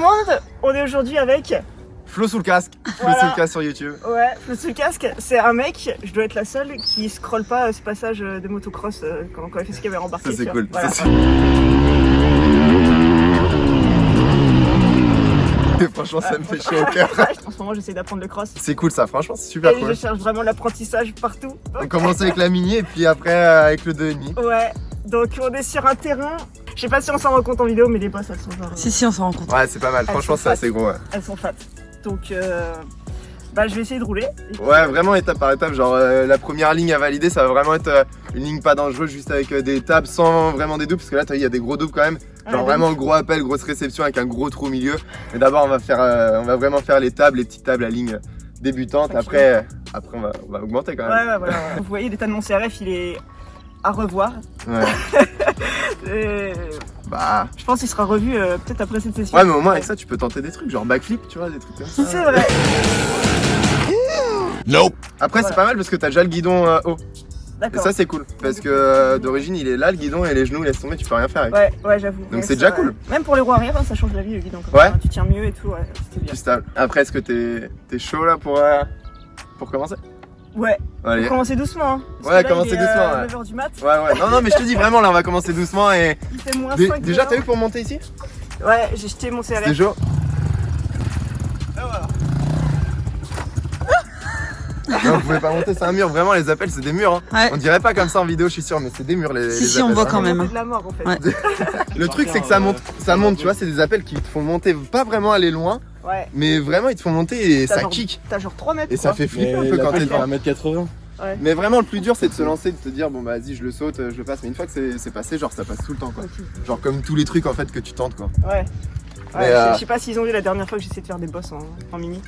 monde, on est aujourd'hui avec... Flo sous le casque, Voilà. Flo sous le casque sur YouTube. Ouais, Flo sous le casque, c'est un mec, je dois être la seule, qui scrolle pas ce passage de motocross quand il fait ses caméras embarquées. Ça c'est tu cool. vois. Voilà. Ça, franchement ça me fait chaud au cœur. En ce moment j'essaie d'apprendre le cross. C'est cool ça, franchement c'est super Et cool. je cherche vraiment l'apprentissage partout. On commence avec la mini et puis après avec le 2,5. Ouais, donc on est sur un terrain, je sais pas si on s'en rend compte en vidéo, mais les bosses elles sont genre... Si, on s'en rend compte. Ouais c'est pas mal, Elles franchement sont c'est fat. assez gros. Ouais. Elles sont fat. Donc bah je vais essayer de rouler. Et puis, Ouais, vraiment étape par étape, genre la première ligne à valider ça va vraiment être une ligne pas dangereuse juste avec des tables sans vraiment des doubles parce que là il y a des gros doubles quand même, genre ouais, vraiment gros appel, grosse réception avec un gros trou au milieu. Mais d'abord on va vraiment faire les tables, les petites tables à ligne débutante, après on va augmenter quand même. Ouais, voilà. Vous voyez l'état de mon CRF il est à revoir. Ouais. Et Bah... je pense qu'il sera revu peut-être après cette session. Ouais mais au moins avec ça tu peux tenter des trucs, genre backflip tu vois, des trucs comme ça. C'est vrai. Nope. Après Voilà. c'est pas mal parce que t'as déjà le guidon haut. Et D'accord. ça c'est cool parce que d'origine il est là le guidon et les genoux laisse tomber, tu peux rien faire avec. Ouais, j'avoue. Donc Mais c'est ça, déjà cool. Même pour les roues arrière, ça change la vie le guidon. Comme Ouais. ça, tu tiens mieux et tout, ouais, c'était bien. Plus stable. Après est-ce que t'es chaud là pour commencer? Ouais, Allez. faut commencer doucement. Hein, parce Ouais, que là, commencer il est, doucement, ouais. 9h du mat, Ouais. Non mais je te dis vraiment là on va commencer doucement et... il fait moins 5 Déjà t'as vu pour monter ici? Ouais, j'ai jeté mon C'était CRF. chaud. Et voilà. Non, vous pouvez pas monter, c'est un mur, vraiment les appels c'est des murs hein. Ouais. On dirait pas comme ça en vidéo je suis sûr mais c'est des murs les Si, appels, on voit vraiment. quand même. C'est de la mort en fait. Ouais. Le truc c'est que ça monte tu vois, c'est des appels qui te font monter, pas vraiment aller loin, Ouais. mais vraiment ils te font monter et T'as ça genre- kick. T'as genre 3 mètres. Et ça quoi. fait flipper un peu quand t'es devant. 1m80. Ouais. Mais vraiment le plus dur c'est de se lancer, de te dire bon bah vas-y je le saute, je le passe, mais une fois que c'est passé genre ça passe tout le temps quoi. Genre comme tous les trucs en fait que tu tentes quoi. Ouais. Mais, Je sais pas s'ils ont vu la dernière fois que j'essayais de faire des boss en mini.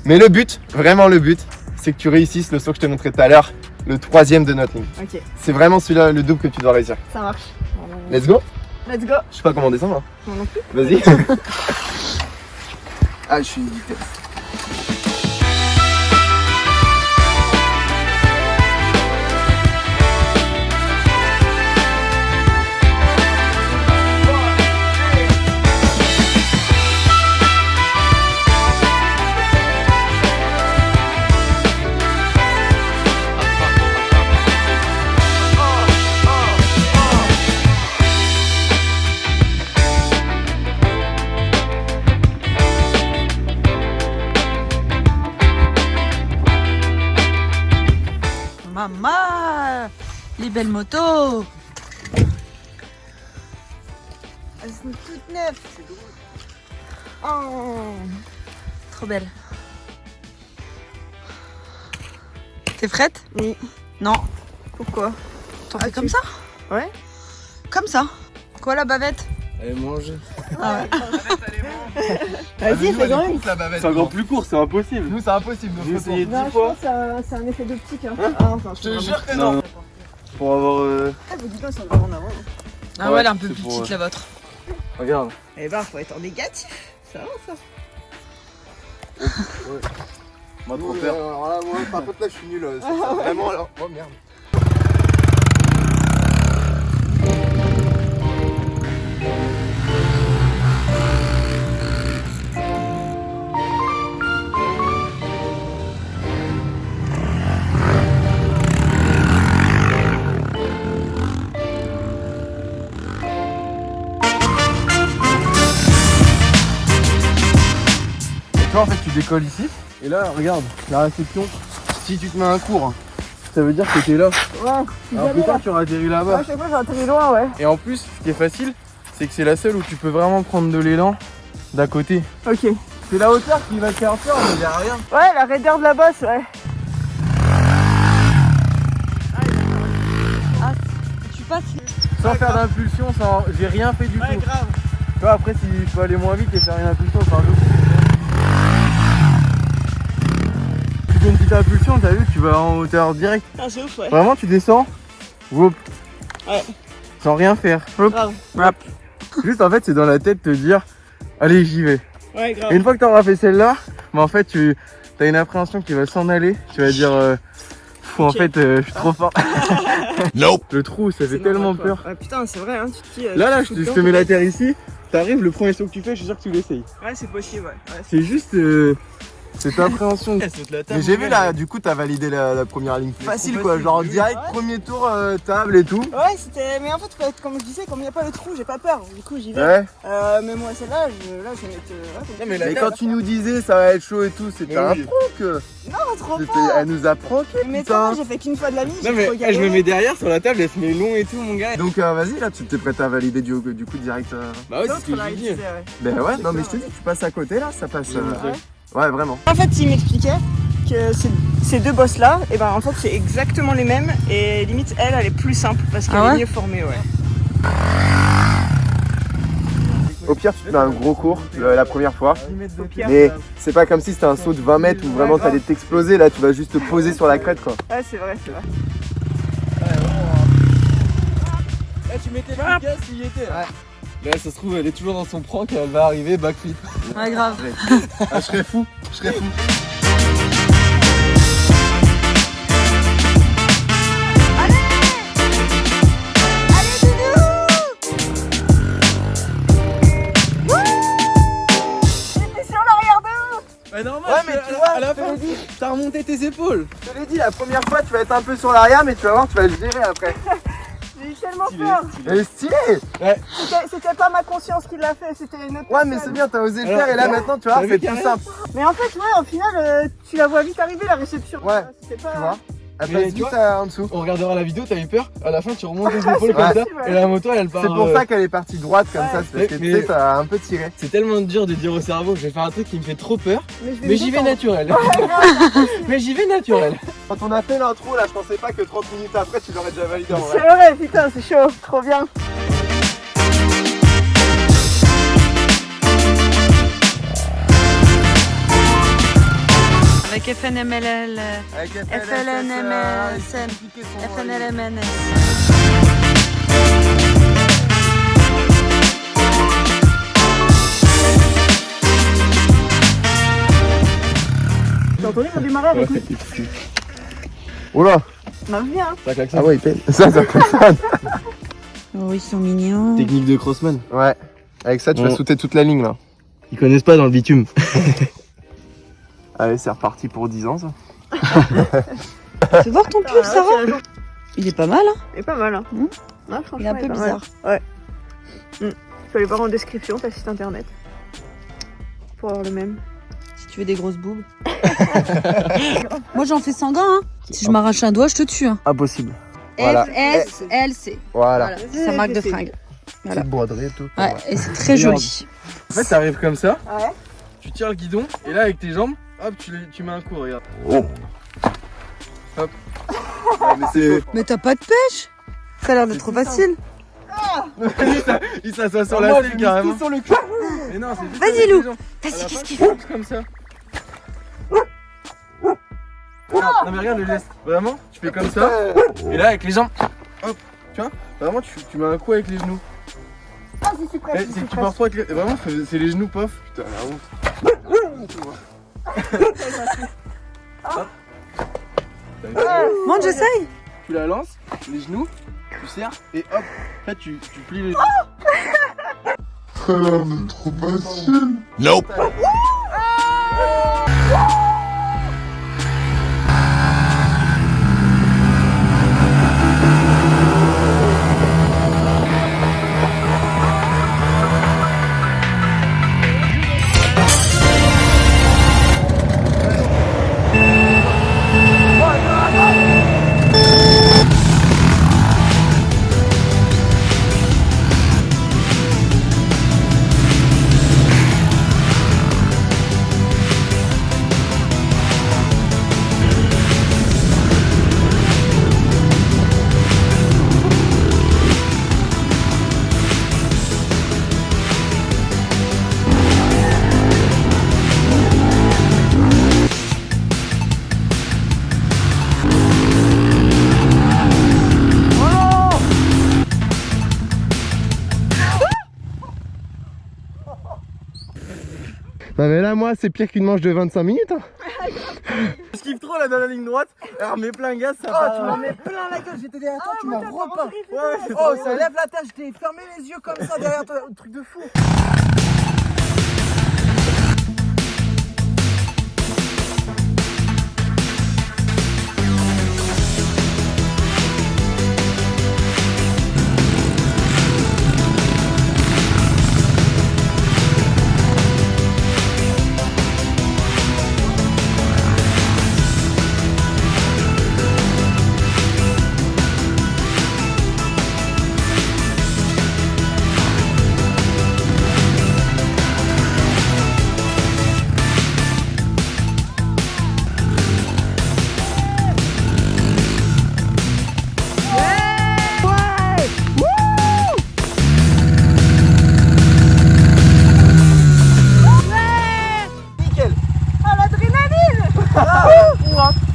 Mais le but, vraiment le but, c'est que tu réussisses le saut que je t'ai montré tout à l'heure, le 3ème de notre ligne. Ok, C'est vraiment celui-là le double que tu dois réussir. ça marche. Let's go. Let's go. Je sais pas comment descendre. Moi non plus. Vas-y. Ah je suis une vitesse. Maman, les belles motos. Elles sont toutes neuves. Oh. Trop belles. T'es prête? Oui. Non. Pourquoi? T'en fais comme ça? Ouais. Comme ça. Quoi la bavette? Allez, mange. Ah ouais. Vas-y, fais quand même. C'est encore plus court, c'est impossible. Nous c'est impossible. J'ai essayé Non, 10 je fois. pense que c'est un effet d'optique. Hein. Ah, enfin, Je te jure que Non, non. non. Pour avoir. Ah, vos guidons sont vraiment en avant. Ah Ouais, ouais, elle est un peu c'est plus pour, petite la vôtre. Regarde. Eh ben, faut être en négatif. Ça va ça. On va trop faire. Alors là, moi, par contre là je suis nul. C'est vraiment alors. Oh merde. Toi en fait tu décolles ici. Et là, regarde, la réception. Si tu te mets un cours, ça veut dire que t'es là. Ouais, Alors que toi tu auras atterri là-bas. à chaque fois j'ai atterri loin, ouais. Et en plus, ce qui est facile, c'est que c'est la seule où tu peux vraiment prendre de l'élan d'à côté. Ok. C'est la hauteur qui va te faire peur, mais il a rien. Ouais, la raideur de la bosse, ouais. Ah, tu passes. Sans faire d'impulsion, sans. J'ai rien fait du tout. grave. Tu vois, après, s'il faut aller moins vite et faire une impulsion, c'est un peu cool. Tu fais une petite impulsion, t'as vu, tu vas en hauteur direct. Ah, c'est ouf, ouais. Vraiment, tu descends, whoop, Ouais. sans rien faire. Hop. Grave. Rap. Juste en fait, c'est dans la tête te dire, allez, j'y vais. Ouais, grave. Et une fois que tu auras fait celle-là, bah en fait, tu as une appréhension qui va s'en aller. Tu vas dire, fou, en Ok. fait, je suis trop fort. Le trou, ça fait C'est tellement normal, quoi. peur. Ouais, putain, c'est vrai, hein, tu te dis. Là, tu je fous te mets dedans, la terre ici. T'arrives, le premier saut que tu fais, je suis sûr que tu l'essayes. Ouais, c'est possible, ouais. C'est juste cette appréhension. Mais j'ai vu là, du coup, t'as validé la première ligne facile quoi. facile, Genre oui. direct, Ouais. premier tour, table et tout. Ouais, c'était. Mais en fait, comme je disais, comme il n'y a pas le trou, j'ai pas peur. Du coup, j'y vais. Ouais. Mais moi, celle-là, je vais mettre. Non, mais Mais quand tu nous disais ça va être chaud et tout, c'était Mais un oui. prank. Non, trop C'était- pas. Elle nous a pranké, Mais putain. toi, j'ai fait qu'une fois de la vie. Non, j'ai mais trop je me galéré. mets derrière sur la table, elle se met long et tout, mon gars. Donc vas-y là, tu t'es prêt à valider du coup direct. Bah ouais, c'est ce L'autre, que là, j'ai il dit. disait, ouais. Ben ouais, C'est non mais clair, je te dis, tu passes à côté là, ça passe. Je vais montrer. Ouais, vraiment. En fait, il m'expliquait que ces deux boss là, et ben en fait c'est exactement les mêmes et limite elle est plus simple parce qu'elle Ah ouais est mieux formée, ouais. Au pire, tu te mets un gros cours la première fois. pire. Mais c'est pas comme si c'était un saut de 20 mètres où vraiment Ouais, grave. t'allais t'exploser. Là, tu vas juste te poser sur la crête quoi. Ouais, c'est vrai, c'est vrai. Tu mettais le gaz s'il y était. Là, ça se trouve, elle est toujours dans son prank et elle va arriver backflip. Ouais, grave. Ah, je serais fou, je serais fou. Bah normal, Ouais, mais tu vois, à la je te fin, l'ai dit. t'as remonté tes épaules. Je te l'ai dit, la première fois, tu vas être un peu sur l'arrière, mais tu vas voir, tu vas le gérer après. J'ai eu tellement Stylé, peur. stylé. Elle est stylée. C'était pas ma conscience qui l'a fait, c'était une autre Ouais, mais personne. c'est bien, t'as osé le Alors, faire et là maintenant, tu vois, t'as vu c'est qu'il y a plus rien simple. Mais en fait, ouais, au final, tu la vois vite arriver la réception. Ouais, C'était pas. Tu vois, elle Mais passe tu vite vois- en dessous. On regardera la vidéo, t'as eu peur. À la fin, tu remontes tes épaules comme Ouais. ça. Ouais. Et la moto, elle part. C'est pour ça qu'elle est partie droite comme Ouais. ça, c'est parce que Mais- tu sais, t'as un peu tiré. C'est tellement dur de dire au cerveau, je vais faire un truc qui me fait trop peur. je Mais j'y vais détendre. naturel. Mais j'y vais naturel. Quand on a fait l'intro là, je pensais pas que 30 minutes après, tu l'aurais déjà validé en C'est vrai. vrai, putain, c'est chaud, trop bien. Avec FNMLL, Avec FLNMSN, FNLMNS. T'as entendu ça démarrer avec nous? Oh là. On bien, hein. Ça klaxonne. Ah ouais, il peine. Ça klaxonne. Oh, ils sont mignons. Technique de crossman. Ouais. Avec ça, tu vas Ouais. sauter toute la ligne là. Ils connaissent pas dans le bitume. Allez, c'est reparti pour 10 ans ça. Fais voir ton pull, Ah, ouais, Sarah. c'est la journée. Il est pas mal, hein. Il est pas mal, hein. Hmm. Ouais, franchement, Il est un peu pas bizarre. mal. Ouais. Tu peux aller voir en description ta site internet. Pour avoir le même. Si tu veux des grosses boobes. Moi, j'en fais sanguin, hein. Si je m'arrache un doigt, je te tue, hein. Impossible. Voilà. FSLC. Voilà. Voilà, c'est sa marque de fringues. Voilà. Petite broderie et tout. Ouais, et c'est très Regarde. joli. En fait, t'arrives comme ça, Ouais. tu tires le guidon, et là, avec tes jambes, hop, tu mets un coup, regarde. Ouais, mais c'est. Mais t'as pas de pêche. Ça a l'air d'être trop facile. Il s'assoit sur Moi, la je selle mise carrément. tout sur le cul. Mais non, c'est juste Vas-y, avec Lou. les jambes. À Vas-y, la qu'est-ce fin, qu'il tu fait? coupes comme ça. Non mais regarde le geste. Vraiment, tu fais comme ça. Et là avec les jambes, hop, tu vois, vraiment tu mets un coup avec les genoux. Ah, si, c'est prêt. Eh, c'est que tu pars trop avec les... Vraiment, c'est les genoux, pof. Putain, la honte. Monte, j'essaye. Tu la lances, les genoux, tu serres et hop, là tu plies les genoux. Non mais là moi c'est pire qu'une manche de 25 minutes hein. Je kiffe trop là dans la ligne droite. Alors mes plein gaz, ça Oh, tu m'en mets plein la gueule, j'étais derrière toi, tu m'as repeint. Oh, ça lève la tête, je t'ai fermé les yeux comme ça derrière toi, un truc de fou.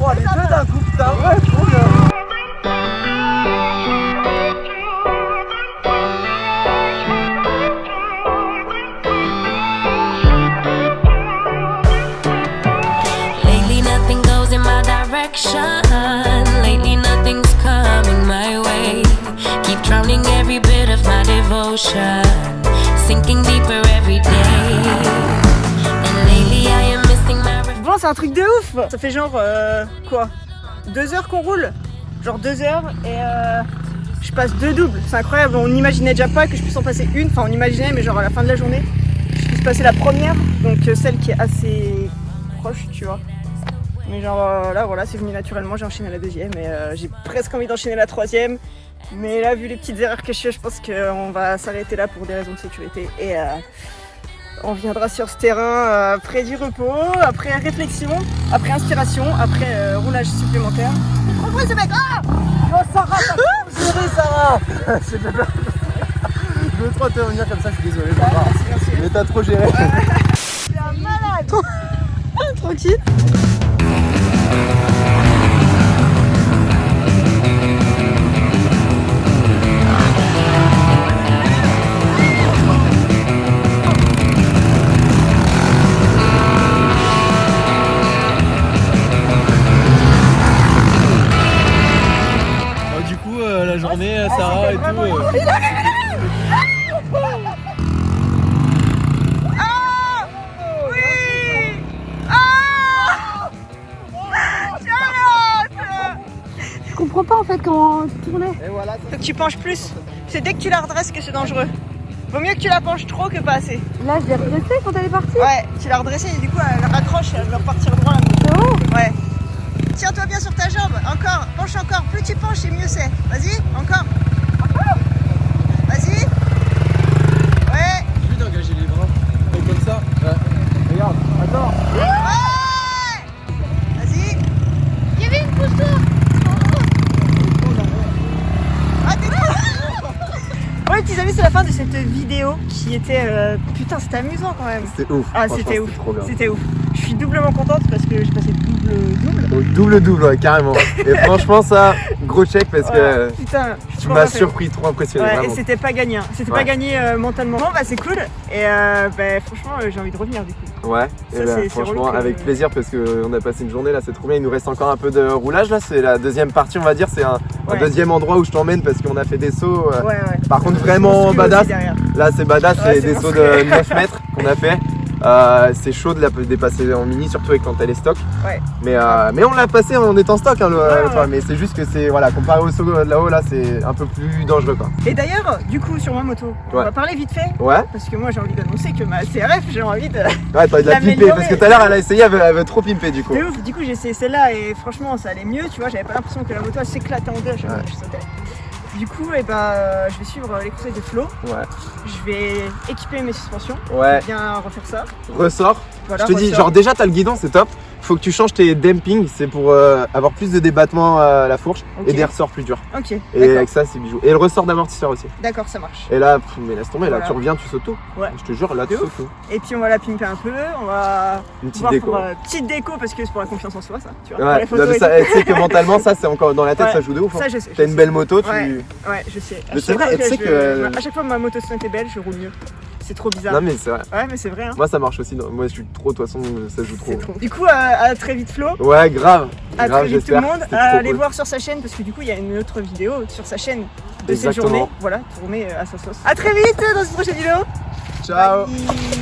Oh, les deux d'un coup, putain, ouais, trop bien. Lately nothing goes in my direction. Lately nothing's coming my way. Keep drowning every bit of my devotion, sinking deeper every day. And lately I am missing my Bon, c'est un truc de ouf. Ça fait genre quoi 2 heures qu'on roule. Genre 2 heures et je passe 2 doubles. C'est incroyable. On n'imaginait déjà pas que je puisse en passer une. Enfin, on imaginait, mais genre à la fin de la journée, je puisse passer la première. Donc celle qui est assez proche, tu vois. Mais genre là, voilà, c'est venu naturellement. J'ai enchaîné la deuxième et j'ai presque envie d'enchaîner la troisième. Mais là, vu les petites erreurs que je fais, je pense qu'on va s'arrêter là pour des raisons de sécurité. Et on viendra sur ce terrain après du repos, après réflexion, après inspiration, après roulage supplémentaire. Pourquoi ce mec? Ah Oh, Sarah, t'as trop géré, Sarah. Je veux trop intervenir comme ça, je suis désolé. Mais t'as trop géré. C'est un malade. Tranquille. Du coup, la journée, Sarah et tout. Je comprends pas en fait comment tourner. Et voilà, Faut que tu penches plus. C'est dès que tu la redresses que c'est dangereux. Vaut mieux que tu la penches trop que pas assez. Là, je l'ai redressée quand elle est partie. Ouais, tu l'as redressée et du coup elle raccroche et elle va repartir droit là. C'est haut. Ouais. Tiens-toi bien sur ta jambe. Encore. Penche encore. Plus tu penches et mieux c'est. Vas-y. Encore. Vas-y. Ouais. J'ai envie d'engager les bras. Comme ça. Ouais. regarde, attends. Ouais. Vas-y. Kevin, pousse-toi. Ah, t'es là. Ouais, petits amis, c'est la fin de cette vidéo qui était... Putain, c'était amusant quand même. C'était ouf. Ah, Franchement, c'était ouf. trop bien. C'était ouf. Je suis doublement contente parce que j'ai passé double. Double, ouais, carrément. Et franchement, ça, gros check parce que Putain, tu m'as surpris, trop impressionné. Ouais, et vraiment. c'était pas gagné. C'était pas gagné mentalement. Bon, bah c'est cool. Et bah, franchement, j'ai envie de revenir du coup. Ouais, Ça, et bah, c'est franchement, relou que- avec plaisir parce qu'on a passé une journée là, c'est trop bien. Il nous reste encore un peu de roulage là, c'est la deuxième partie, on va dire. C'est un Ouais. deuxième endroit où je t'emmène parce qu'on a fait des sauts. Ouais, ouais. Par contre, vraiment Monstrueux badass. aussi derrière. Là, c'est badass, Ouais, c'est c'est des sauts monstrueux. de 9 mètres qu'on a fait. C'est chaud de la dépasser en mini, surtout avec quand elle est stock. Ouais. Mais on l'a passé en étant stock, hein, ouais. mais c'est juste que c'est voilà, comparé au saut de là-haut, là, c'est un peu plus dangereux quoi. Et d'ailleurs, du coup, sur ma moto, on Ouais. va parler vite fait. Ouais, Parce que moi, j'ai envie d'annoncer que ma CRF, j'ai envie de. ouais, t'as de la pimper L'améliorer. parce que tout à l'heure elle a essayé, elle veut trop pimper du coup. De ouf. Du coup, j'ai essayé celle-là et franchement, ça allait mieux. Tu vois, j'avais pas l'impression que la moto elle s'éclatait en deux à chaque fois que je sautais. Du coup, je vais suivre les conseils de Flo. Ouais, Je vais équiper mes suspensions. ouais, Bien refaire ça. ressort. Voilà, Je te dis, ressort. genre déjà t'as le guidon, c'est top. Faut que tu changes tes dampings, c'est pour avoir plus de débattement à la fourche Ok. et des ressorts plus durs. Ok. Et D'accord. avec ça, c'est bijou. Et le ressort d'amortisseur aussi. D'accord, ça marche. Et là, mais laisse tomber, là Voilà. tu reviens, tu sautes tout. Ouais. Je te jure, là tu De sautes ouf. tout. Et puis on va la pimper un peu. On va Une petite voir déco. pour petite déco parce que c'est pour la confiance en soi, ça. Tu vois. Pour Ouais, les photos non, mais et ça, tout. tu sais que mentalement, ça c'est encore dans la tête, Ouais. ça joue de ouf. Hein. Ça, je sais. T'as une belle moto, tu. Ouais. Ouais, je sais. Mais c'est vrai, tu sais que- À chaque fois que ma moto est belle, je roule mieux. c'est trop bizarre. Non mais c'est vrai. Ouais, mais c'est vrai. Hein. Moi ça marche aussi. Non. Moi je suis trop, de toute façon ça joue trop. C'est trop. Du coup, à très vite Flo. Ouais, grave. À grave, très vite tout le j'espère. monde. C'était trop Allez cool. voir sur sa chaîne parce que du coup, il y a une autre vidéo sur sa chaîne de cette Exactement. journée. Voilà, tournée à sa sauce. À très vite dans une prochaine vidéo. Ciao. Bye.